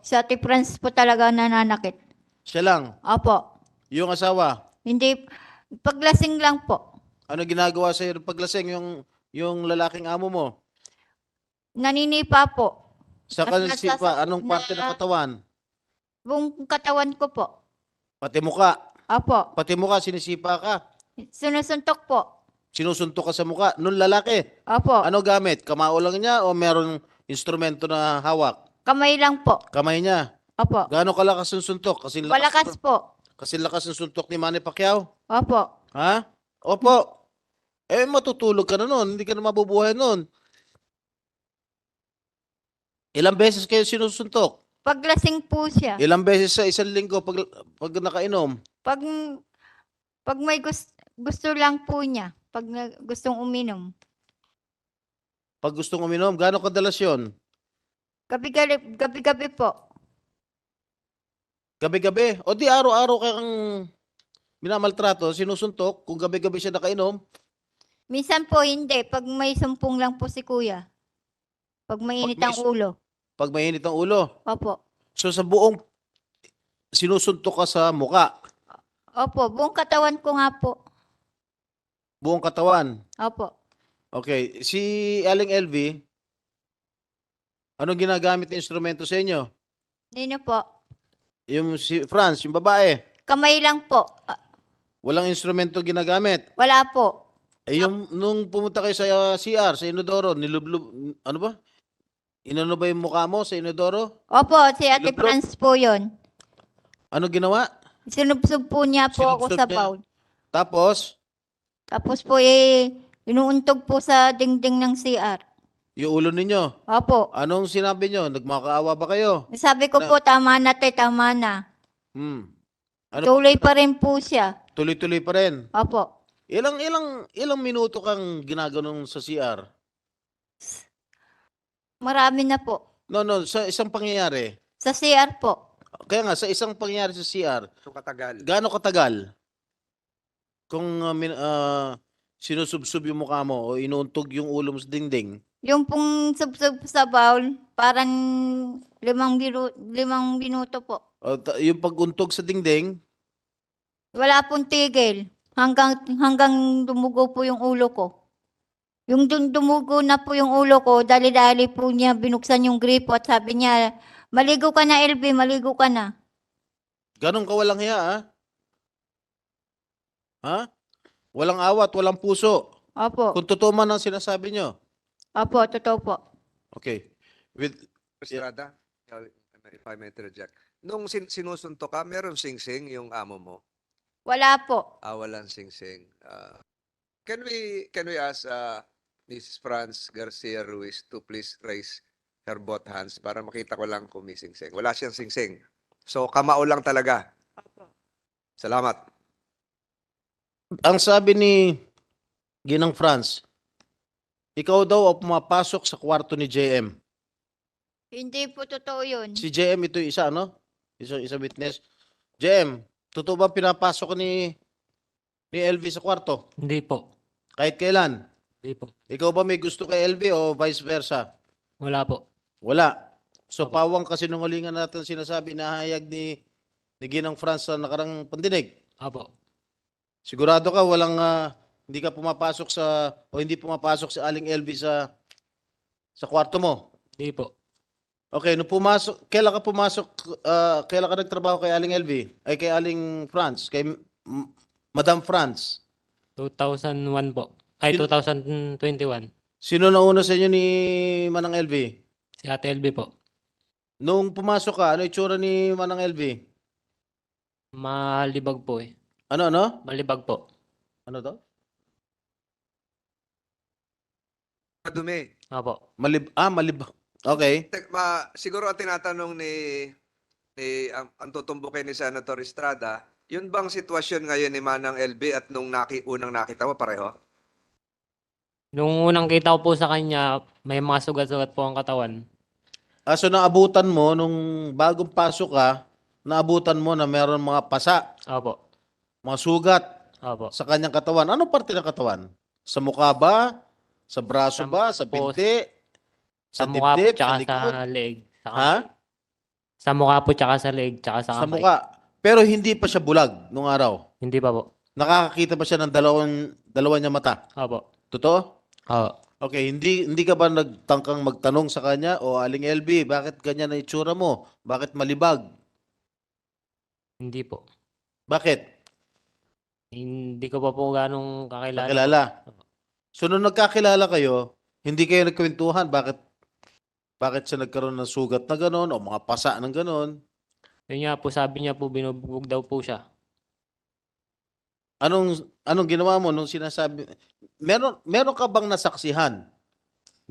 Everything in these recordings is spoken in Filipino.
Si Ate Franz po talaga nananakit. Siya lang. Opo. Yung asawa. Hindi, paglasing lang po. Ano ginagawa sa iyo paglasing yung lalaking amo mo? Naninipa po. Sa At kanisipa, anong parte ng katawan? Buong katawan ko po. Pati muka. Opo. Pati muka, sinisipa ka. Sinusuntok po. Sinusuntok ka sa muka. Nung lalaki. Opo. Ano gamit? Kamao lang niya o meron instrumento na hawak? Kamay lang po. Kamay niya. Opo. Gaano kalakas yung suntok? Kasi Malakas po. Kasi lakas ng suntok ni Manny Pacquiao? Opo. Ha? Opo. Matutulog ka na nun. Hindi ka na mabubuhay nun. Ilang beses kayo sinusuntok? Paglasing po siya. Ilang beses sa isang linggo pag nakainom? Pag may gusto lang po niya. Pag gustong uminom. Pag gustong uminom, gaano kadalas yun? Gabi-gabi po. Gabi-gabi? O di araw-araw kang minamaltrato, sinusuntok, kung gabi-gabi siya nakainom? Minsan po hindi. Pag may sumpong lang po si kuya. Pag mainit ang ulo. Pag mainit ang ulo? Opo. So sa buong sinusuntok ka sa muka? Opo. Buong katawan ko nga po. Buong katawan? Opo. Okay. Si Aling LV, anong ginagamit na instrumento sa inyo? Nino po. Yung si Franz, yung babae? Kamay lang po. Walang instrumento ginagamit? Wala po. Yung nung pumunta kayo sa CR, sa Inodoro, nilublub, ano ba? Inano ba yung mukha mo sa Inodoro? Opo, si Ate Lublog? Franz po yun. Ano ginawa? Sinubsob po niya po ako Sinubsob sa niya? bowl. Tapos, Po inuuntog po sa dingding ng CR. yung ulo ninyo. Opo. Anong sinabi nyo? Nagmakaawa ba kayo? Sabi ko po, tama na te, tama na. Ano Tuloy pa rin po siya. Tuloy-tuloy pa rin. Opo. Ilang minuto kang ginaganon sa CR? Marami na po. No, sa isang pangyayari. Sa CR po. Kaya nga, sa isang pangyayari sa CR, So katagal. gaano katagal? Kung sinusubsub yung mukha mo o inuuntog yung ulo mo sa dingding? Yung pong subsob sa bowl, parang 5 minuto po. Yung paguntog sa dingding, Wala pong tigil. Hanggang dumugo po yung ulo ko. Yung dumugo na po yung ulo ko, dali-dali po niya binuksan yung gripo at sabi niya, maligo ka na LB, maligo ka na. ganun ka walang hiya, ha? Ha? Walang awat, walang puso. Opo. Kung totoo man ang sinasabi nyo. Opo, totoo po. Okay. Estrada, if I may interject. Nung sinusuntok ka, meron sing-sing yung amo mo? Wala po. Walang sing-sing. Can we ask Mrs. Franz Garcia Ruiz to please raise her both hands para makita ko lang kung may sing-sing. Wala siyang sing-sing. So, kamao lang talaga. Salamat. Ang sabi ni Ginang Franz, ikaw daw ang pumapasok sa kwarto ni JM. Hindi po totoo yun. Si JM ito yung isa, no? Isa witness. JM, totoo ba pinapasok ni LV sa kwarto? Hindi po. Kahit kailan? Hindi po. Ikaw ba may gusto kay LV o vice versa? Wala po. Wala. So Opo. pawang kasinungalingan natin sinasabi na hayag ni Ginang Franz sa nakarang pandinig. Apo. Sigurado ka hindi ka pumapasok hindi pumapasok si Aling LV sa kwarto mo? Hindi po. Okay, nung kailan ka pumasok, kailan ka nagtrabaho kay Aling LV? Ay kay Aling Franz, kay Madam Franz? 2001 po. Ay, 2021. Sino nauna sa inyo ni Manang LV? Si Ate LB po. Nung pumasok ka, ano itsura ni Manang LV? Malibag po eh. Ano? Malibag po. Ano to? Madumi. Apo. Malibang. Okay. Siguro ang tinatanong ang tutumbukin ni Senator Estrada, yun bang sitwasyon ngayon ni Manang LB at nung unang nakita mo pareho? Nung unang kita ko po sa kanya, may mga sugat-sugat po ang katawan. So naabutan mo, nung bagong pasok ka, naabutan mo na meron mga pasa, Apo. mga sugat Apo. sa kanyang katawan. Anong parte ng katawan? Sa mukha ba? Sa braso ba? Sa po, binti? Sa Sa mukha po, dibdib? Sa tsaka likod? sa leeg. Sa Ha? Sa mukha po, tsaka sa leeg, tsaka sa Sa kamay. mukha. Pero hindi pa siya bulag nung araw. Hindi pa po. Nakakakita ba siya ng dalawa niya mata? Opo. Totoo? Oo. Okay, hindi ka ba nagtangkang magtanong sa kanya, o Aling LB, bakit ganyan na itsura mo? Bakit malibag? Hindi po. Bakit? Hindi ko pa po ganong kakilala. Nakilala. So nung nagkakilala kayo, hindi kayo nagkwentuhan bakit siya nagkaroon ng sugat na gano'n o mga pasa ng gano'n? Yun nga po, sabi niya po, binubugbog daw po siya. Anong ginawa mo nung sinasabi? Meron ka bang nasaksihan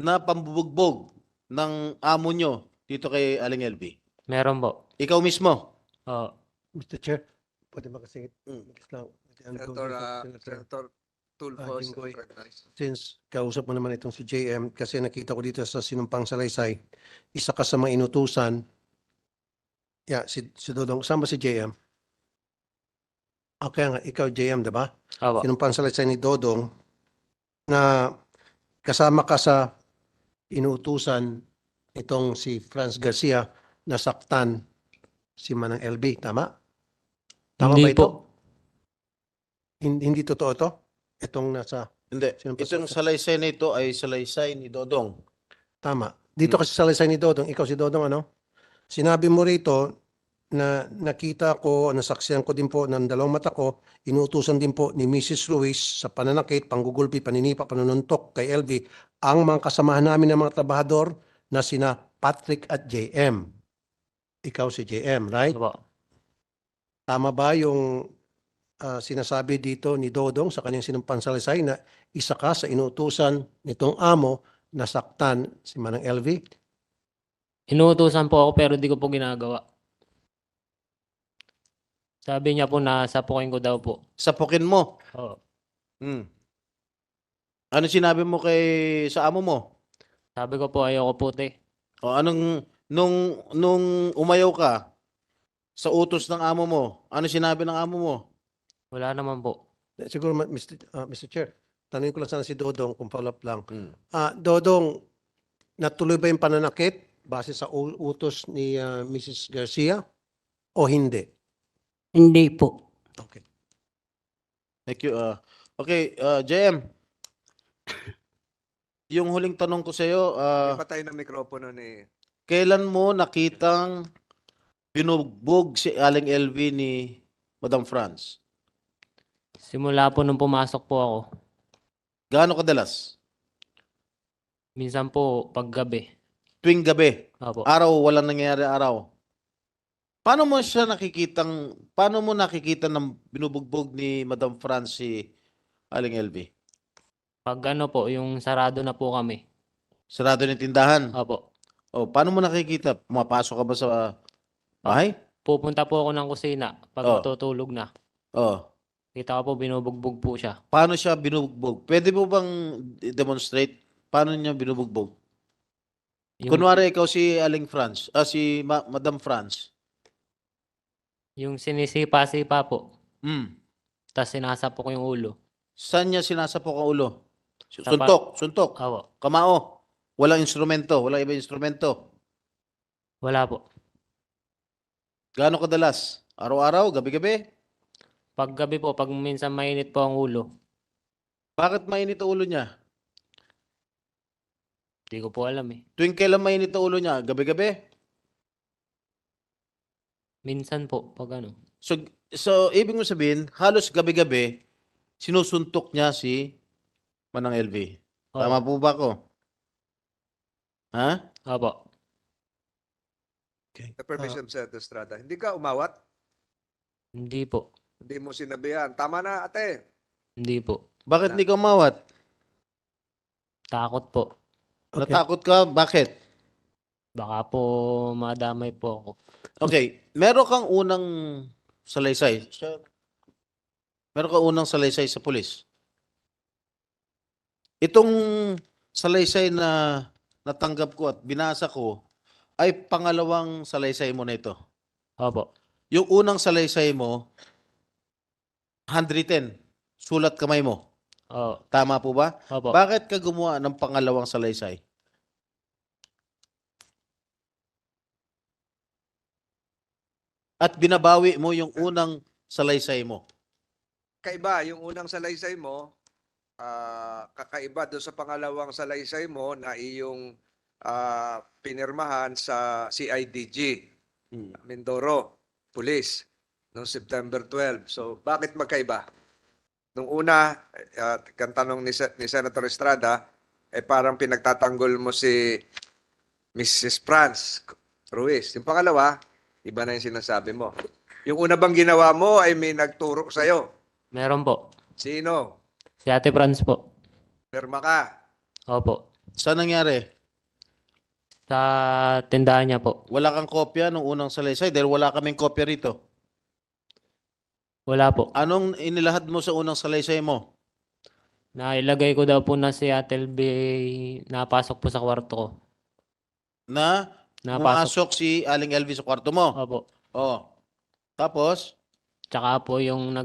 na pambubugbog ng amo nyo dito kay Aling LB? Meron po. Ikaw mismo? Oo. Mr. Chair, pwede ba kasi Mm. Senator Tulfo is Jinggoy. recognized. since kausap mo naman itong si JM, kasi nakita ko dito sa Sinumpang Salaysay, isa ka sa mga inutusan. Si Dodong, saan ba si JM? Okay nga, ikaw JM, di ba? Opo. Sinumpang Salaysay ni Dodong na kasama ka sa inutusan itong si Franz Garcia na saktan si Manang LB, tama? Tama Hindi ba ito? po. Hindi totoo to? Itong nasa, Hindi. Sino pa Itong sa- salaysay na ito ay salaysay ni Dodong. tama. Dito kasi sa Salaysay ni Dodong, ikaw si Dodong ano? Sinabi mo rito na nakita ko, nasaksiyan ko din po ng dalawang mata ko, inuutusan din po ni Mrs. Ruiz sa pananakit, panggugulpi, paninipa, panununtok kay LV, ang mga kasamahan namin ng mga trabahador na sina Patrick at JM. Ikaw si JM, right? Opo. Tama ba yung sinasabi dito ni Dodong sa kanyang sinumpang salaysay na isa ka sa inuutusan nitong amo na saktan si Manang LV? Inuutosan po ako pero di ko po ginagawa. Sabi niya po na sapukin ko daw po. Sapukin mo. Oo. Hmm. Ano sinabi mo sa amo mo? Sabi ko po ayoko puti. O nung umayaw ka sa utos ng amo mo, ano sinabi ng amo mo? Wala naman po. Siguro, Mr. Chair, tanungin ko lang sana si Dodong kung follow-up lang. Hmm. Dodong, natuloy ba yung pananakit base sa utos ni Mrs. Garcia o hindi? Hindi po. Okay. Thank you. Okay, JM. Yung huling tanong ko sa iyo, Patay ng mikropono ni kailan mo nakitang binugbog si Aling LV ni Madam Franz? Simula po nung pumasok po ako. Gaano kadalas? Minsan po paggabi. Tuwing gabi, Opo. araw, walang nangyayari araw. Paano mo nakikita ng binubugbog ni Madam Franz si Aling LV? Pag ano po, yung sarado na po kami. Sarado ng tindahan. Opo. O, paano mo nakikita? Pumapasok ka ba sa bahay? Pupunta po ako ng kusina pag Oh. matutulog na. O, Kita ko po binubugbog po siya. paano siya binubugbog? Pwede mo bang demonstrate paano niya binubugbog? Kunwari ikaw si Aling Franz, si Madam Franz. Yung sinisipa-sipa po. Hmm. Tapos sinasapok ko yung ulo. Saan niya sinasapok ang ulo? Sa Suntok, Opo. kamao. Walang instrumento, walang ibang instrumento. Wala po. Gaano kadalas? Araw-araw, gabi-gabi? Pag gabi po, pag minsan mainit po ang ulo. Bakit mainit ang ulo niya? Hindi ko po alam eh. Tuwing kailan mainit ang ulo niya? Gabi-gabi? Minsan po, pag ano. So ibig mo sabihin, halos gabi-gabi, sinusuntok niya si Manang LV. Oo. Tama po ba ako? Ha? Opo. Okay. the permission of Senator Estrada. Hindi ka umawat? Hindi po. Hindi mo sinabihan. Tama na, ate. Hindi po. Bakit hindi ka umawat? Takot po. Okay. Natakot ka? Bakit? Baka po madamay po ako. Okay, meron kang unang salaysay. Meron kang unang salaysay sa pulis. Itong salaysay na natanggap ko at binasa ko ay pangalawang salaysay mo na ito. Opo. Yung unang salaysay mo, handwritten, sulat kamay mo. Oo. Tama po ba? Opo. Bakit ka gumawa ng pangalawang salaysay? at binabawi mo yung unang salaysay mo. Kaiba, yung unang salaysay mo, kakaiba doon sa pangalawang salaysay mo na iyong pinirmahan sa CIDG, Mindoro Police, noong September 12. So, bakit magkaiba? Nung una, kang tanong ni Senator Estrada, parang pinagtatanggol mo si Mrs. Franz Ruiz. Yung pangalawa, iba na yung sinasabi mo. Yung una bang ginawa mo ay may nagturo sa'yo. Meron po. Sino? Si Ate Franz po. Pirma ka. Opo. Saan nangyari? Sa tindahan niya po. Wala kang kopya nung unang salaysay dahil wala kaming kopya rito. Wala po. Anong inilahad mo sa unang salaysay mo? Nailagay ko daw po na si Ate LB napasok po sa kwarto ko. Na Napasok. pumasok si Aling Elvi sa kwarto mo. Opo. Oh. Tapos, Tsaka po yung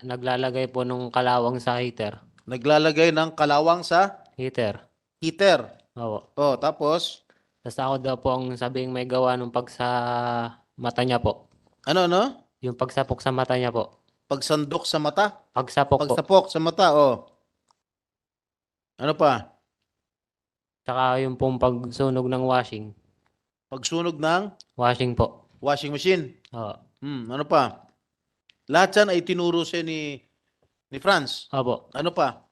naglalagay po nung kalawang sa heater. naglalagay ng kalawang sa Heater. heater. Opo. Oh, tapos, Tapos ako daw po ang sabing may gawa nung pag sa mata niya po. ano? Yung pagsapok sa mata niya po. Pagsandok sa mata? Pagsapok po. Pagsapok sa mata, oh. Ano pa? Tsaka yung pong pagsunog ng washing. Pagsunog ng Washing po. washing machine. Oo. Ano pa? Lahat yan ay tinuro siya ni Franz. Opo. Ano pa?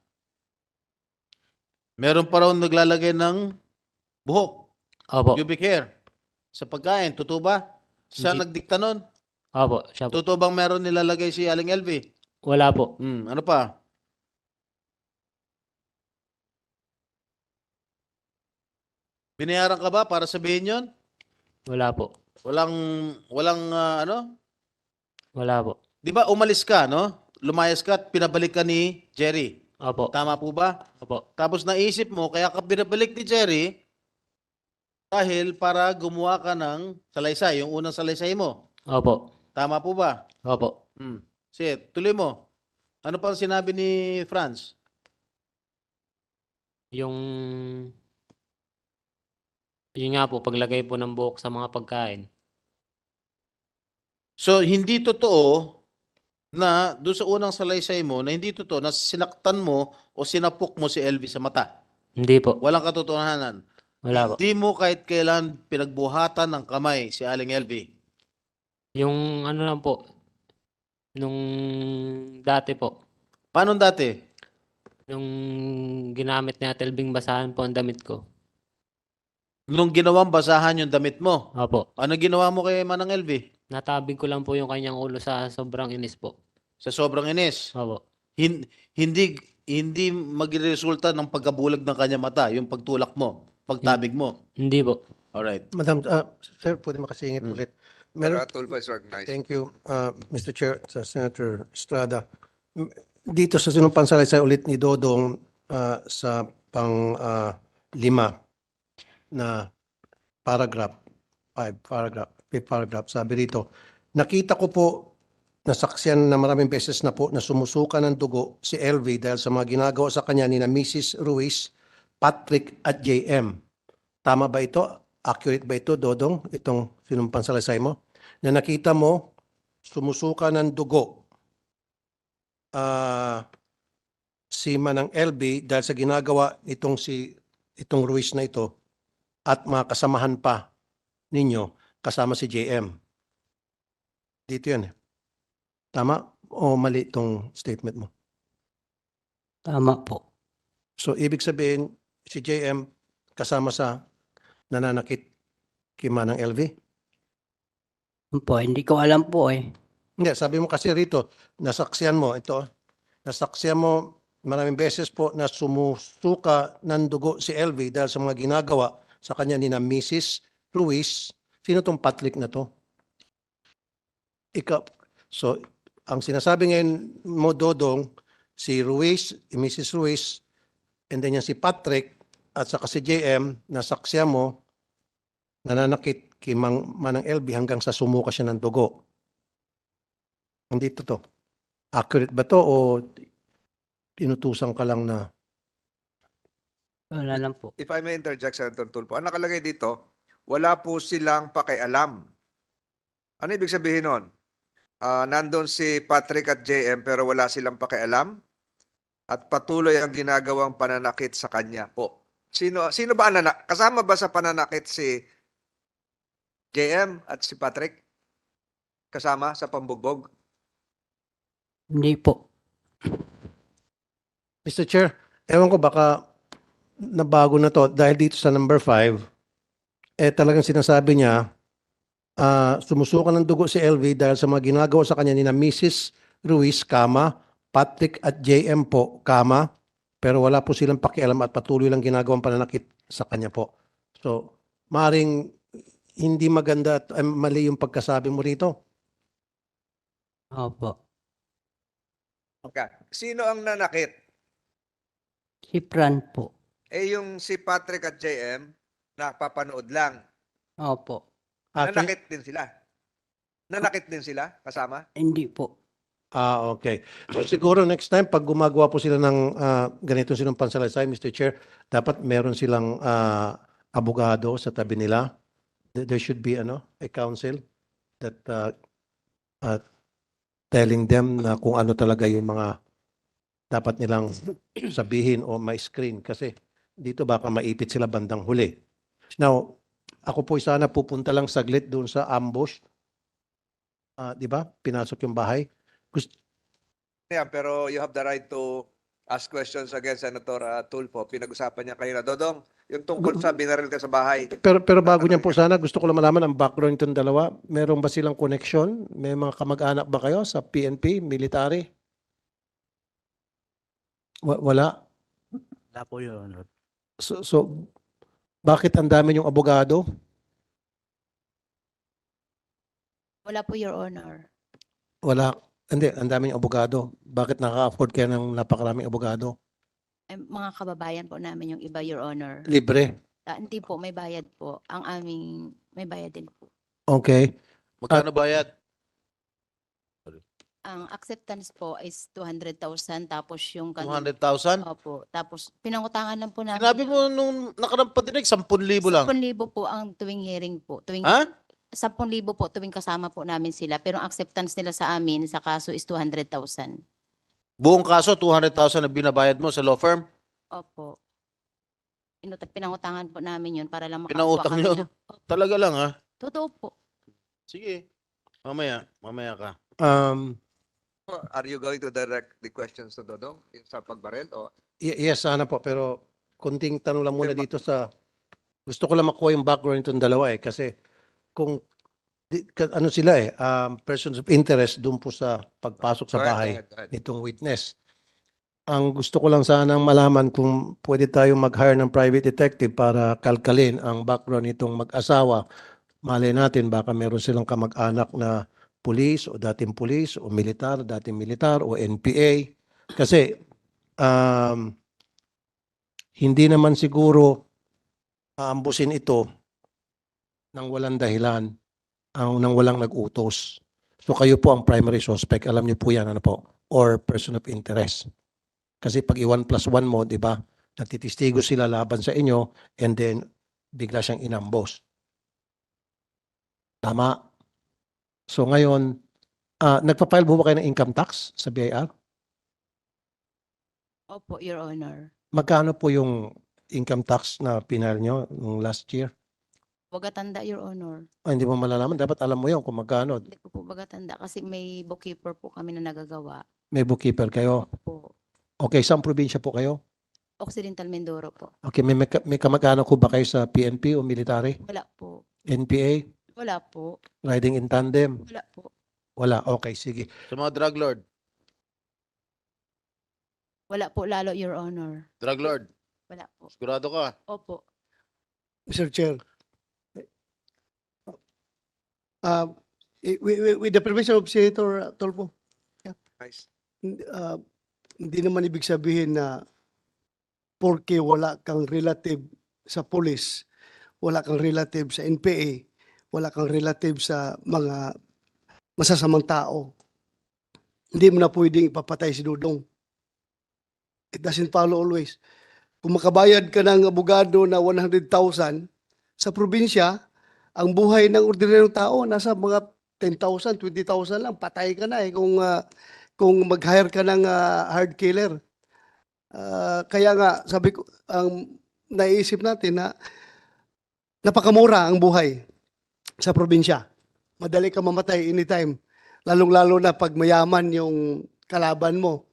Meron pa raw naglalagay ng buhok, Opo. pubic hair, sa pagkain. Totoo ba? Siya Hindi. nagdikta nun? Opo. Siya po. Totoo bang meron nilalagay si Aling Elvi? Wala po. Ano pa? Binayaran ka ba para sabihin yon? Wala po. Walang ano? Wala po. Di ba umalis ka, no? Lumayas ka at pinabalik ka ni Jerry. Opo. Tama po ba? Opo. Tapos naisip mo, kaya ka pinabalik ni Jerry dahil para gumawa ka ng salaysay, yung unang salaysay mo. Opo. Tama po ba? Opo. Sige, tuloy mo. Ano pa ang sinabi ni Franz? Yung yun nga po, paglagay po ng buhok sa mga pagkain. So, hindi totoo na doon sa unang salaysay mo na hindi totoo na sinaktan mo o sinapok mo si Elvi sa mata. Hindi po. Walang katotohanan. Wala po. Hindi mo kahit kailan pinagbuhatan ng kamay si Aling Elvi. Yung ano lang po, nung dati po, Paano dati? nung ginamit ni Ate Elbing basahan po ang damit ko. Nung ginawang basahan yung damit mo. Opo. Ano ginawa mo kay Manang Elvi? Natabig ko lang po yung kanyang ulo sa sobrang inis po. Sa sobrang inis. Opo. Hindi magresulta ng pagkabulag ng kanya mata, yung pagtulak mo, pagtabig mo. Hindi po. Alright. Madam, sir, pwede makasingit ulit. Meron, Tulfo is recognized. thank you, Mr. Chair, sa Senator Estrada. Dito sa sinumpang salaysay ulit ni Dodong sa pang-5 na paragraph, fifth paragraph, sabi rito, nakita ko po nasaksiyan na maraming beses na po na sumusuka ng dugo si LV dahil sa mga ginagawa sa kanya ni na Mrs. Ruiz, Patrick at JM. Tama ba ito? Accurate ba ito, Dodong? Itong sinumpang salaysay mo? Na nakita mo sumusuka ng dugo si Manang LV dahil sa ginagawa itong Ruiz na ito at mga kasamahan pa ninyo kasama si JM. Dito yan eh. Tama o mali itong statement mo? Tama po. So, ibig sabihin, si JM kasama sa nananakit kay Manang LV? Po, hindi ko alam po eh. Hindi, sabi mo kasi rito, nasaksiyan mo, nasaksiyan mo maraming beses po na sumusuka ng dugo si LV dahil sa mga ginagawa sa kanya ni na Mrs. Ruiz. Sino tong Patrick na to? Ikaw. So, ang sinasabi ngayon mo, Dodong, si Ruiz, Mrs. Ruiz, and then yan si Patrick, at saka si JM, nasaksya mo, nananakit kay Manang LV hanggang sa sumuka siya ng dugo. Hindi to. Accurate ba to o tinutusan ka lang na? Wala lang po. If I may interject, Senator Tulfo, ang nakalagay dito, wala po silang pakialam Ano ibig sabihin nun? Nandun si Patrick at JM pero wala silang pakialam at patuloy ang ginagawang pananakit sa kanya po. Sino ba ang kasama ba sa pananakit si JM at si Patrick? Kasama sa pambugbog? Hindi po. Mr. Chair, ewan ko baka nabago na to dahil dito sa number 5, talagang sinasabi niya, sumusuka ng dugo si LV dahil sa mga ginagawa sa kanya ni na Mrs. Ruiz, Patrick at JM po, pero wala po silang pakialam at patuloy lang ginagawang pananakit sa kanya po. So, maring hindi maganda at mali yung pagkasabi mo rito. Opo. Okay. Sino ang nanakit? Si Fran po. Yung si Patrick at JM, napapanood lang. Opo. Actually, Nanakit din sila. Nanakit din sila kasama? Hindi po. okay. So siguro next time, pag gumagawa po sila ng ganito silang pansalaysay, Mr. Chair, dapat meron silang abogado sa tabi nila. There should be a counsel that telling them na kung ano talaga yung mga dapat nilang sabihin o ma-screen kasi dito baka maipit sila bandang huli. Now, ako po sana pupunta lang saglit doon sa ambush. Di ba? Pinasok yung bahay. Yeah, pero you have the right to ask questions against Senator Tulfo. Pinag-usapan niya kanina. Dodong, yung tungkol sa binaril ka sa bahay. Pero bago niyan po sana, gusto ko lang malaman ang background nitong dalawa. Meron ba silang connection? May mga kamag-anak ba kayo sa PNP, military? Wala. Wala po yun. So bakit ang dami yung abogado? Wala po, Your Honor. Wala. Hindi, ang dami yung abogado. Bakit nakaka-afford kayo ng napakaraming abogado? Mga kababayan po namin yung iba, Your Honor. Libre. Hindi po, may bayad po. Ang aming, may bayad din po. Okay. Magkano bayad? Ang acceptance po is 200,000 tapos yung 200,000? Opo. Tapos pinangutangan lang po namin. Sinabi mo nung nakarang patinig, 10,000 lang. 10,000 po ang tuwing hearing po. Ha? 10,000 po tuwing kasama po namin sila. Pero ang acceptance nila sa amin sa kaso is 200,000. Buong kaso, 200,000 na binabayad mo sa law firm? Opo. Pinangutangan po namin yun para lang makakuha Pinautang kami nyo? ng- Opo. Talaga lang ha? Totoo po. Sige. Mamaya ka. Are you going to direct the questions to Dodong sa pagbaril? O Yes, sana po. Pero kunting tanong lang muna dito sa... Gusto ko lang makuha yung background itong dalawa kasi kung ano sila persons of interest doon po sa pagpasok sa Go ahead, bahay go ahead. nitong witness. Ang gusto ko lang sanang malaman kung pwede tayong mag-hire ng private detective para kalkalin ang background nitong mag-asawa. Malay natin baka meron silang kamag-anak na pulis o dating pulis o militar, dating militar o NPA. Kasi hindi naman siguro aambusin ito nang walang dahilan, nang walang nag-utos. So kayo po ang primary suspect. Alam niyo po yan, ano po? Or person of interest. Kasi pag i-1 plus 1 mo, di ba, nagtitistigo sila laban sa inyo and then bigla siyang inambos. Tama. So ngayon, nagpa-file po ba kayo ng income tax sa BIR? Opo, Your Honor. Magkano po yung income tax na pinal nyo nung last year? Bagatanda, Your Honor. Hindi mo malalaman. Dapat alam mo yun kung magkano. Hindi ko po bagatanda kasi may bookkeeper po kami na nagagawa. May bookkeeper kayo. Po. Okay, saan probinsya po kayo? Occidental Mindoro po. Okay, may kamag-anak ko ba kayo sa PNP o military? Wala po. NPA? Wala po. Riding in tandem? Wala po. Wala. Okay, sige. Sa mga drug lord. Wala po lalo, Your Honor. Drug lord. Wala po. Sigurado ka? Opo. Mr. Chair, with the permission of Senator Tolpo, Nice. hindi naman ibig sabihin na porke wala kang relative sa police, wala kang relative sa NPA, wala kang relative sa mga masasamang tao, hindi mo na pwedeng ipapatay si Dudong. It doesn't follow always. Kung makabayad ka ng abogado na 100,000 sa probinsya, ang buhay ng ordinaryong tao nasa mga 10,000, 20,000 lang, patay ka na kung mag-hire ka ng hard killer. Kaya nga, sabi ko, ang naisip natin na napakamura ang buhay sa probinsya. Madali ka mamatay anytime. Lalong-lalo na pag mayaman yung kalaban mo.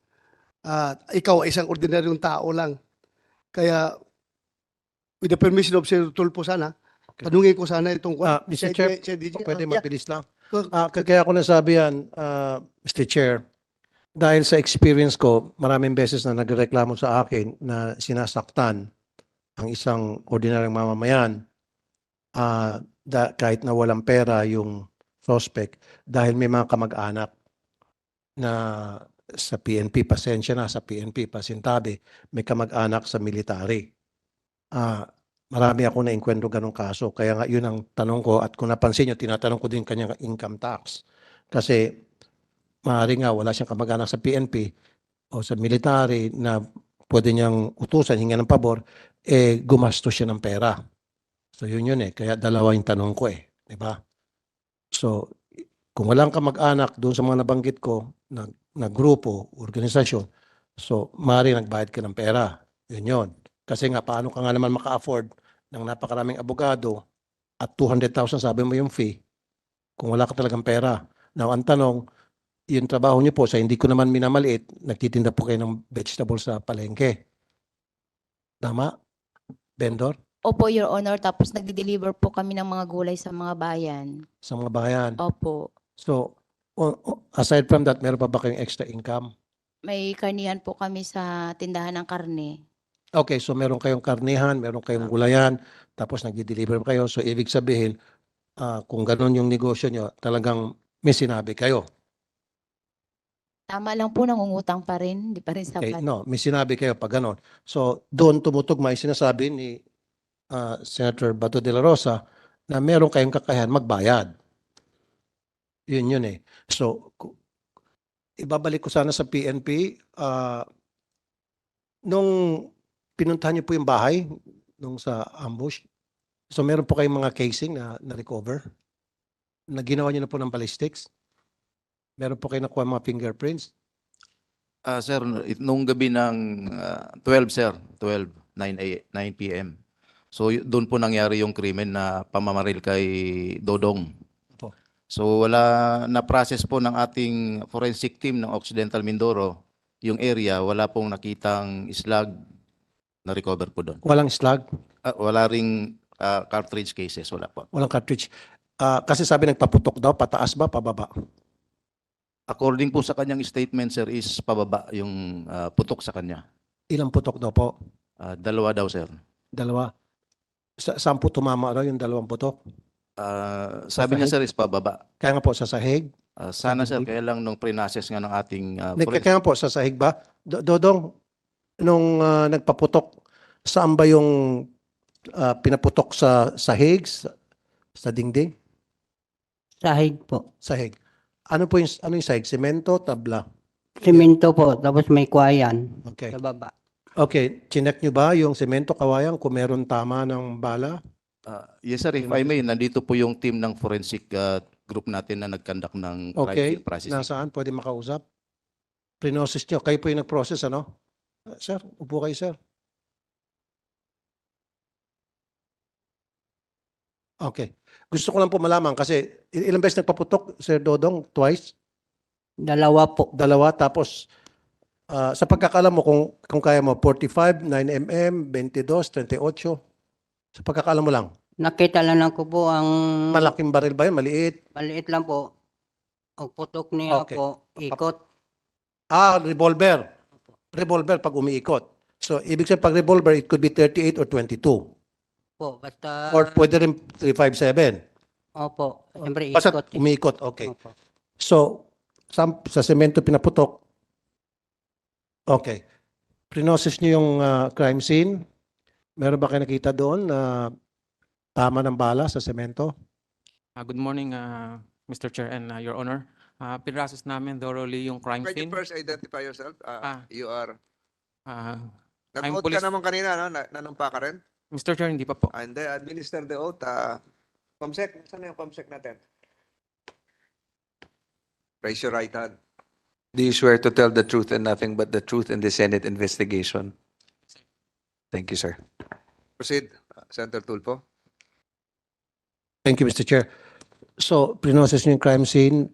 Ikaw ay isang ordinaryong tao lang. Kaya, with the permission of Senator Tulfo sana, tanungin ko sana itong... Mr. Chair, DJ, pwede yeah. mabilis lang. Go- Kaya ako nasabi yan, Mr. Chair, dahil sa experience ko, maraming beses na nagreklamo sa akin na sinasaktan ang isang ordinaryong mamamayan kahit na walang pera yung suspect dahil may mga kamag-anak na sa PNP, pasensya na sa PNP, pasintabi, may kamag-anak sa military. Marami ako na-enkwentro ganong kaso. Kaya nga yun ang tanong ko at kung napansin nyo, tinatanong ko din kanyang income tax. Kasi maaari nga wala siyang kamag-anak sa PNP o sa military na pwede niyang utusan, hinga ng pabor, gumastos siya ng pera. So yun eh. Kaya dalawa yung tanong ko eh. Diba? So kung walang kamag-anak doon sa mga nabanggit ko na grupo, organisasyon, so maaari nagbayad ka ng pera. Yun yun. Kasi nga paano ka nga naman maka-afford ng napakaraming abogado at 200,000 sabi mo yung fee kung wala ka talagang pera. Now ang tanong, yung trabaho niyo po sa hindi ko naman minamaliit, nagtitinda po kayo ng vegetables sa palengke. Tama? Vendor? Opo, Your Honor. Tapos nagde-deliver po kami ng mga gulay sa mga bayan. Sa mga bayan. Opo. So, aside from that, meron pa ba kayong extra income? May karnihan po kami sa tindahan ng karne. Okay, so meron kayong karnihan, meron kayong gulayan, tapos nagdi-deliver kayo. So, ibig sabihin, kung ganun yung negosyo nyo, talagang may sinabi kayo. Tama lang po, nangungutang pa rin. Hindi pa rin Okay, sapat. no, may sinabi kayo pag ganun. So, doon tumutugma yung sinasabi ni Senator Bato de la Rosa na meron kayong kakayahan magbayad. Yun eh. So, ibabalik ko sana sa PNP. Nung pinuntahan niyo po yung bahay, nung sa ambush, so meron po kayong mga casing na recover? Na ginawa niyo na po ng ballistics? Meron po kayo nakuha mga fingerprints? Sir, nung gabi ng 12, sir, 12, 9 p.m. So, doon po nangyari yung krimen na pamamaril kay Dodong. Opo. So, wala na-process po ng ating forensic team ng Occidental Mindoro, yung area, wala pong nakitang slag na recover po doon. Walang slug? Wala ring cartridge cases, wala po. Walang cartridge? Kasi sabi nagpaputok daw, pataas ba, pababa? According po sa kanyang statement, sir, is pababa yung putok sa kanya. Ilang putok daw po? 2 daw, sir. Dalawa? Saan po tumama raw yung 2 putok? Sabi niya, sir, is pababa. Kaya nga po sa sahig? Sana, sir, kaya lang nung pre-process nga ng ating Kaya nga po sa sahig ba? Dodong, nung nagpaputok, saan ba yung pinaputok sa sahig? Sa dingding? Sahig po. Sahig. Ano yung sahig? Semento, tabla? Simento po, tapos may kwayan Okay. sa baba. Okay, chinek nyo ba yung semento kawayan kung meron tama ng bala? Yes, sir, if I may, nandito po yung team ng forensic group natin na nag-conduct ng crime Okay, scene processing. nasaan? Pwede makausap? Prinosis nyo. Kayo po yung nag-process, ano? Sir, upo kayo, sir. Okay. Gusto ko lang po malaman kasi ilang beses nagpaputok, Sir Dodong? Twice? 2 po. 2, tapos sa pagkakaalam mo, kung kaya mo, 45, 9mm, 22, 38. Sa pagkakaalam mo lang. Nakita lang ko po ang Malaking baril ba yun? Maliit? maliit lang po. Ang putok niya Okay. po, ikot. Revolver. Revolver pag umiikot. So, ibig sabihin pag revolver, it could be 38 or 22. Po, basta... Or pwede rin 357. Opo, siyempre Basta ikot. umiikot, okay. Opo. So, sa semento pinaputok. Okay. Prinosis niyo yung crime scene. Meron ba kayo nakita doon na tama ng bala sa semento? Good morning, Mr. Chair and Your Honor. Pinrasos namin thoroughly yung crime Can you scene. first identify yourself? You are... I'm Nag-oath police. ka naman kanina, no? Nanumpa ka rin? Mr. Chair, hindi pa po. And administer the oath. Comsec, saan na yung Comsec natin? Raise your right hand. Do you swear to tell the truth and nothing but the truth in the Senate investigation? Thank you, sir. Proceed, Senator Tulfo. Thank you, Mr. Chair. So, prinosis niyo yung crime scene.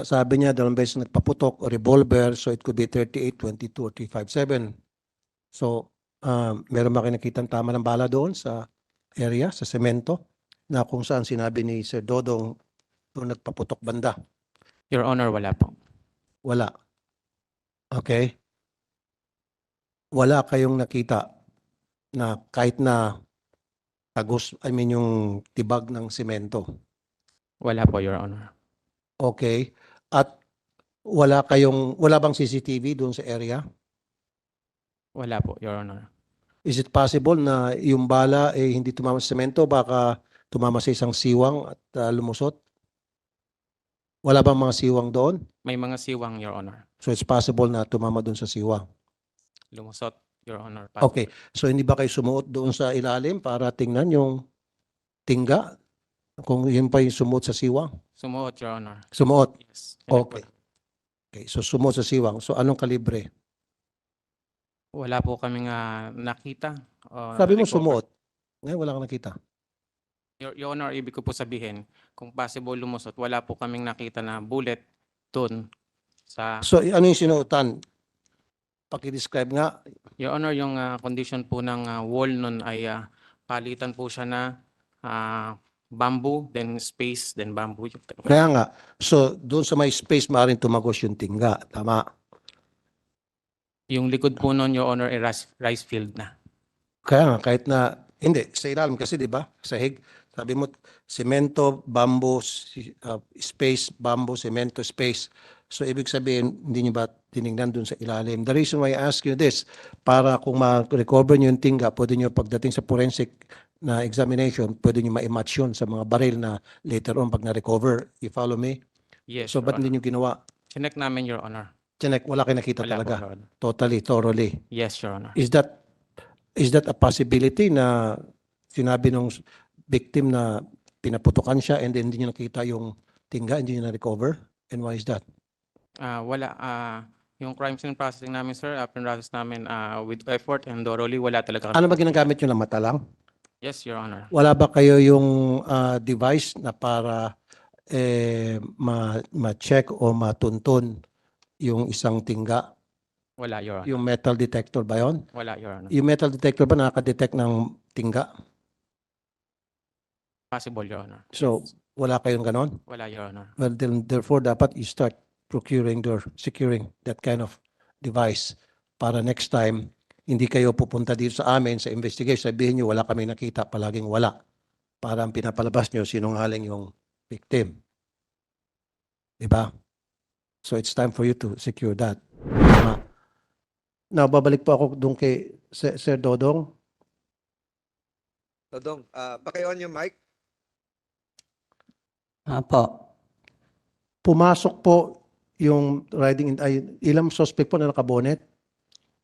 Sabi niya, 2 beses nagpaputok o revolver. So, it could be 38, 22, or 357. So, meron ba kayo nakitang tama ng bala doon sa area, sa semento, na kung saan sinabi ni Sir Dodong nung nagpaputok banda? Your Honor, wala po. Wala. Okay. Wala kayong nakita na kahit na tagos, yung tibag ng semento. Wala po, Your Honor. Okay. At wala bang CCTV doon sa area? Wala po, Your Honor. Is it possible na yung bala hindi tumama sa semento, baka tumama sa isang siwang at lumusot? Wala bang mga siwang doon? May mga siwang, Your Honor. So it's possible na tumama doon sa siwang. Lumusot, Your Honor. Okay. So hindi ba kayo sumuot doon sa ilalim para tingnan yung tingga? Kung yun pa yung sumuot sa siwang? Sumuot, Your Honor. Sumuot? Yes. Okay. Okay. So sumuot sa siwang. So anong kalibre? Wala po kaming nakita. Sabi mo recover. sumuot. Ngayon wala kang nakita. Your Honor, ibig ko po sabihin, kung possible lumusot, wala po kaming nakita na bullet doon sa... So ano yung sinuotan? Paki-describe nga. Your Honor, yung condition po ng wall nun ay palitan po siya na bamboo, then space, then bamboo. Kaya nga. So doon sa may space maaaring tumagos yung tingga. Tama. Yung likod po nun, Your Honor, ay rice field na. Kaya nga, kahit na, hindi, sa ilalim kasi, di ba? Sa hig, sabi mo, semento, bamboo, space, bamboo, semento, space. So, ibig sabihin, hindi nyo ba tinignan dun sa ilalim? The reason why I ask you this, para kung ma-recover nyo yung tingga, pwede nyo pagdating sa forensic na examination, pwede nyo ma-match yun sa mga baril na later on pag na-recover. You follow me? Yes, So, Your ba't Honor. hindi nyo ginawa? Chinek namin, Your Honor. Chinek, wala kayo nakita Wala po, talaga. Your Honor. Totally, thoroughly. Yes, Your Honor. Is that a possibility na sinabi nung victim na pinaputukan siya and then hindi niya nakita yung tingga, hindi niya na-recover? And why is that? Wala. Yung crime scene processing namin, sir, pinrocess namin with effort and thoroughly, wala talaga kami. Ano ba ginagamit nyo na mata lang? Yes, Your Honor. Wala ba kayo yung device na para ma-check o matuntun yung isang tingga? Wala, Your Honor. Yung metal detector ba yun? Wala, Your Honor. Yung metal detector ba nakaka-detect ng tingga? Possible, Your Honor. So, wala kayong ganon? Wala, Your Honor. Well, then, therefore, dapat you start procuring or securing that kind of device para next time, hindi kayo pupunta dito sa amin sa investigation, sabihin nyo, wala kami nakita, palaging wala. Para ang pinapalabas nyo, sinungaling yung victim. Diba? So, it's time for you to secure that. Tama. Now, babalik po ako doon kay Sir Dodong. Dodong, paki-on yung mic. Apo. Pumasok po yung riding, ilang suspect po na nakabonet?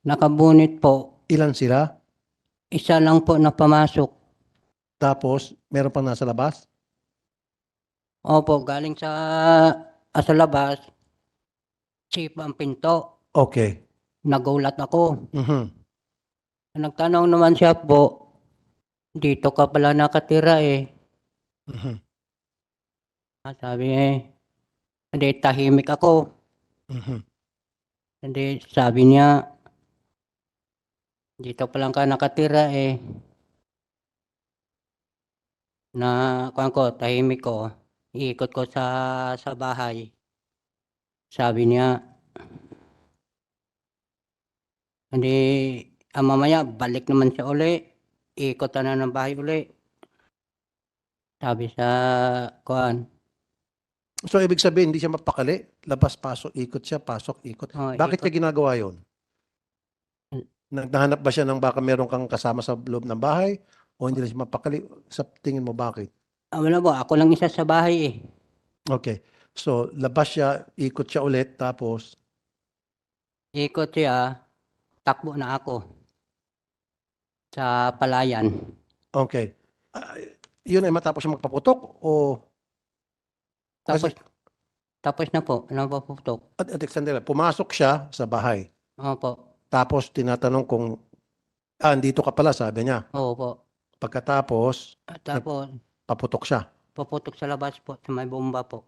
Nakabunit po. Ilan sila? Isa lang po na pamasok. Tapos, meron pang nasa labas? Opo, galing sa labas. Sip ang pinto. Okay. Nagulat ako. Mhm. Nagtanong naman siya po, dito ka pala nakatira eh. Mhm. Sabi hindi, tahimik ako. Mhm. Hindi, sabi niya, dito pa lang ka nakatira eh. Kuwan ko, tahimik ko. Iikot ko sa bahay. Sabi niya, hindi, mamaya balik naman siya uli. Ikot na ng bahay uli. Sabi sa kuwan. So, ibig sabihin, hindi siya mapakali. Labas, pasok, ikot siya, pasok, ikot. Oh, Bakit ikot. niya ginagawa yun? Naghahanap ba siya ng baka meron kang kasama sa loob ng bahay? O hindi na siya mapakali? Sa tingin mo, bakit? Wala po, ako lang isa sa bahay eh. Okay. So, labas siya, ikot siya ulit, tapos, Ikot siya, takbo na ako. Sa palayan. okay. Yun ay matapos siya magpaputok? O, Tapos, Kasi- Tapos na po, napaputok. At sandali, pumasok siya sa bahay. Opo. Tapos tinatanong kung, andito ka pala, sabi niya. Opo. Pagkatapos, At tapos, paputok siya. paputok sa labas po, sa may bomba po.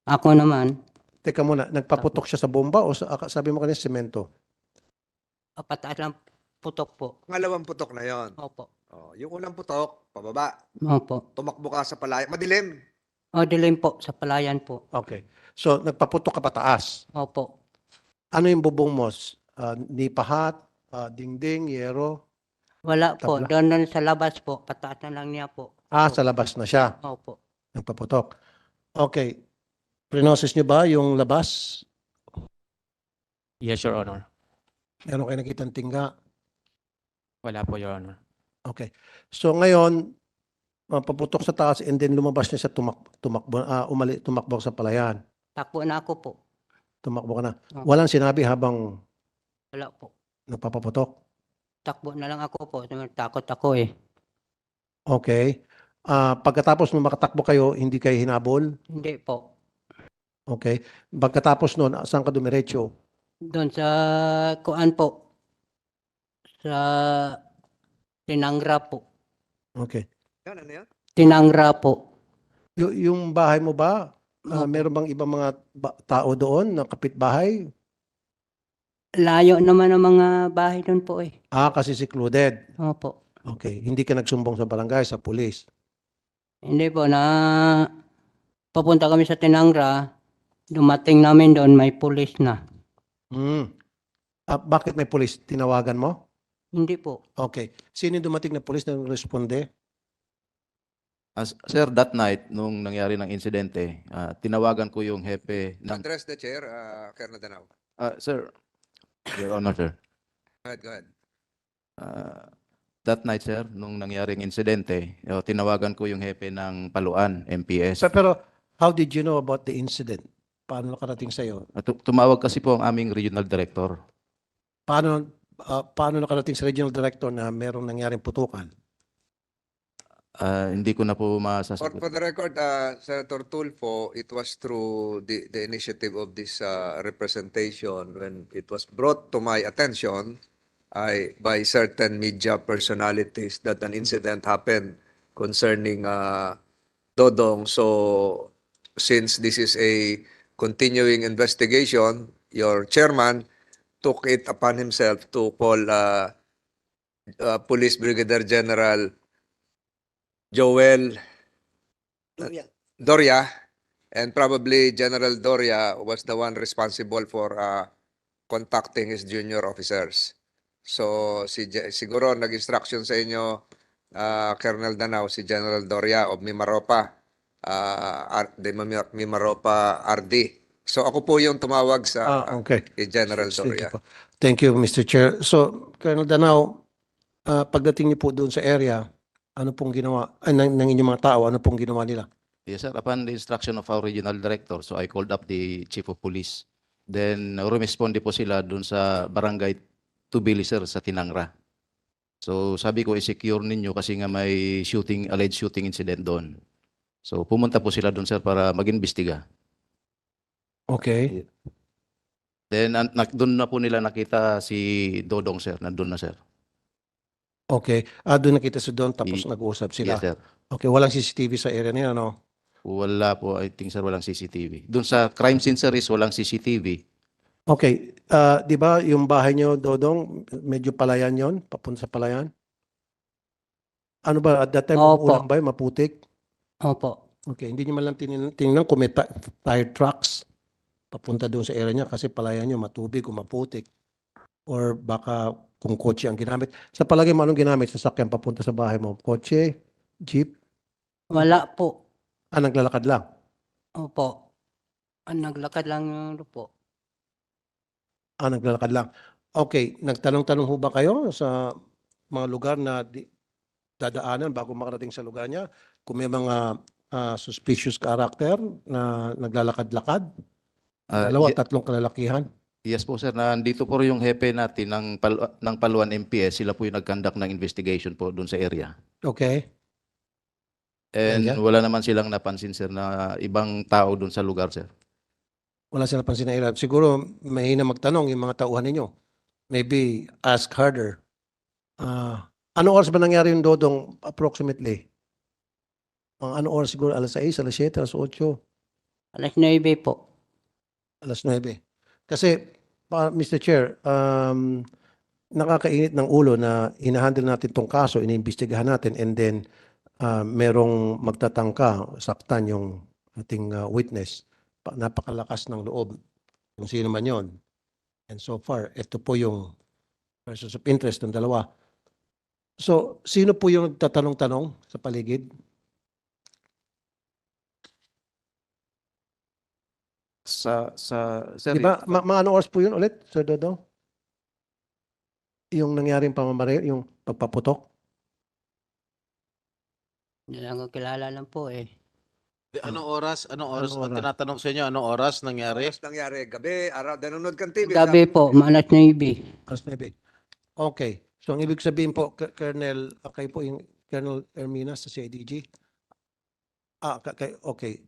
Ako naman, Teka muna, nagpaputok siya sa bomba o sabi mo kanina semento? pataas lang putok po. Pangalawang putok na yon. Opo. Oh, yung unang putok, pababa. Opo. Tumakbo ka sa palaya. Madilim. O, dilim po, sa palayan po. Okay. So, nagpaputok ka pataas. Opo. Ano yung bubong mo? Nipahat, dingding, yero? Wala po, Tabla. doon sa labas po, pataas na lang niya po. Sa labas na siya. Opo. Nagpaputok. Okay. Prinosis niyo ba yung labas? Yes, Your Honor. Meron kayo nakitang tingga? Wala po, Your Honor. Okay. So ngayon, paputok sa taas and then lumabas niya sa tumakbo sa palayan. Takbo na ako po. Tumakbo ka na. Opo. Walang sinabi habang Wala po. nagpapaputok. Takbo na lang ako po. Takot ako eh. Okay. Pagkatapos nung makatakbo kayo, hindi kayo hinabol? Hindi po. Okay. Pagkatapos nun, saan ka dumiretso? Doon sa kuan po. Sa Tinangra po. Okay. Yan, ano yan? Tinangra po. Yung bahay mo ba, Opo. meron bang ibang mga tao doon na kapitbahay? Layo naman ang mga bahay doon po eh. Kasi secluded. Opo. Okay. Hindi ka nagsumbong sa barangay, sa pulis. Hindi po na papunta kami sa Tinangra. Dumating namin doon, may pulis na. Bakit may pulis? Tinawagan mo? Hindi po. Okay. Sino yung dumating na pulis na responde? Sir, that night, nung nangyari ng insidente, tinawagan ko yung hepe ng... Address the chair, Colonel Danao. Sir, Your Honor, sir. Go ahead. That night, sir, nung nangyaring insidente, tinawagan ko yung hepe ng Paluan, MPS. Pero how did you know about the incident? Paano nakarating sa'yo? Tumawag kasi po ang aming regional director. Paano nakarating sa regional director na merong nangyaring putukan? Hindi ko na po For masasagot. the record, Senator Tulfo, it was through the initiative of this representation when it was brought to my attention by certain media personalities that an incident happened concerning Dodong. So, since this is a continuing investigation, your chairman took it upon himself to call Police Brigadier General Joel Doria, and probably General Doria was the one responsible for contacting his junior officers. So siguro nag-instruction sa inyo, Colonel Danao, si General Doria of Mimaropa, Mimaropa RD. So ako po yung tumawag sa Okay. kay General Thank you Doria. po. Thank you, Mr. Chair. So, Colonel Danao, pagdating niyo po doon sa area, ano pong ginawa, ng inyong mga tao, ano pong ginawa nila? Yes, sir. Upon the instruction of our regional director, so I called up the chief of police. Then, rumisponde po sila dun sa barangay Tubili, sir, sa Tinangra. So, sabi ko, i-secure ninyo kasi nga may alleged shooting incident doon. So, pumunta po sila dun, sir, para mag-imbestiga. Okay. Then, doon na po nila nakita si Dodong, sir. Nandun na, sir. Okay. Doon nakita sa doon, tapos nag-uusap sila. Yes, sir. Okay, walang CCTV sa area nila, no? Wala po, I think, sir, walang CCTV. Doon sa crime scene, sir, is walang CCTV. Okay. Di ba yung bahay nyo, Dodong, medyo palayan yon, papunta sa palayan? Ano ba, at that time, Opo. ulang ba yun, maputik? Opo. Okay, hindi nyo man lang tingnan kung may tire trucks papunta doon sa area niya kasi palayan nyo matubig o maputik. Or baka kung kotse ang ginamit. Sa palagay mo, anong ginamit? Sasakyan papunta sa bahay mo? Kotse? Jeep? Wala po. Naglalakad lang? Opo. Naglakad lang yun po. Naglalakad lang. Okay, nagtanong-tanong ho ba kayo sa mga lugar na dadaanan bago makarating sa lugar niya? Kung may mga suspicious character na naglalakad-lakad? Dalawa, tatlong kalalakihan? Yes po, sir. Nandito po yung hepe natin ng Paluan MPS. Sila po yung nag-conduct ng investigation po doon sa area. Okay. And Yeah. wala naman silang napansin, sir, na ibang tao doon sa lugar, sir. Wala silang pansin na ilan. Siguro mahina magtanong yung mga tauhan ninyo. Maybe ask harder. Ano oras ba nangyari yung Dodong approximately? Ano oras siguro? Alas 6, alas 7, alas 8, Alas 9 po. alas 9. Kasi, Mr. Chair, nakakainit ng ulo na hinahandle natin tong kaso, iniimbestigahan natin, and then merong magtatangka, saktan yung ating witness. Napakalakas ng loob, kung sino man yon. And so far, ito po yung persons of interest ng dalawa. So, sino po yung nagtatanong-tanong sa paligid? Sir, Di ba? Mga ano oras po yun ulit, Sir Dodong? Yung nangyaring pamamaril, yung pagpaputok? Hindi lang ko kilala lang po eh. Anong oras? Anong oras? Anong Ang oras? tinatanong sa inyo, anong oras nangyari? Oras nangyari, gabi, araw, nanonood kang TV. Gabi po, alas 9. Alas 9. Okay. So, ang ibig sabihin po, Colonel, kayo po yung Colonel Ermina sa CIDG? Okay.